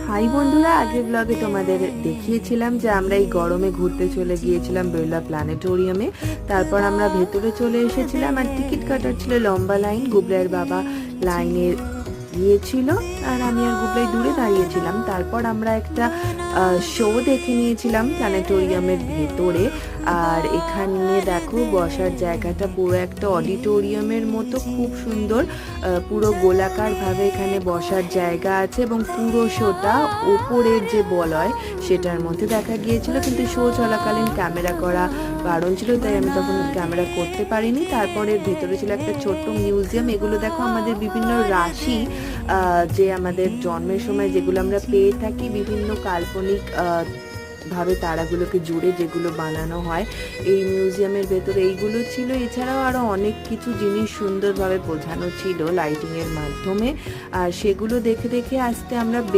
High বন্ধুরা, আগের ব্লগে তোমাদের দেখিয়েছিলাম যে আমরা এই গরমে ঘুরতে চলে গিয়েছিলাম বিড়লা প্ল্যানেটোরিয়ামে। তারপর আমরা ভেতরে চলে এসেছিলাম আর টিকিট কাটার ছিল লম্বা লাইন। গুবলাইয়ের বাবা লাইনে গিয়েছিল আর আমি আর গুবলাই দূরে দাঁড়িয়েছিলাম। তারপর আমরা একটা শো দেখে নিয়েছিলাম প্ল্যানেটোরিয়ামের ভেতরে। আর এখানে দেখো বসার জায়গাটা পুরো একটা অডিটোরিয়ামের মতো, খুব সুন্দর। পুরো গোলাকার ভাবে এখানে বসার জায়গা আছে এবং পুরো শোটা ওপরের যে বলয় সেটার মধ্যে দেখা গিয়েছিল, কিন্তু শো চলাকালীন ক্যামেরা করা বারণ ছিল, তাই আমি তখন ক্যামেরা করতে পারিনি। তারপরে ভেতরে ছিল একটা ছোট্ট মিউজিয়াম। এগুলো দেখো আমাদের বিভিন্ন রাশি, যে আমাদের জন্মের সময় যেগুলো আমরা পেয়ে থাকি, বিভিন্ন কাল্পনিক ভাবে তারাগুলোকে জুড়ে যেগুলো বানানো হয় এই মিউজিয়ামের ভেতরে এইগুলো ছিল। এছাড়াও আরো অনেক কিছু জিনিস সুন্দরভাবে বোঝানো ছিল লাইটিং এর মাধ্যমে। আর সেগুলো দেখে দেখে আসতে আমরা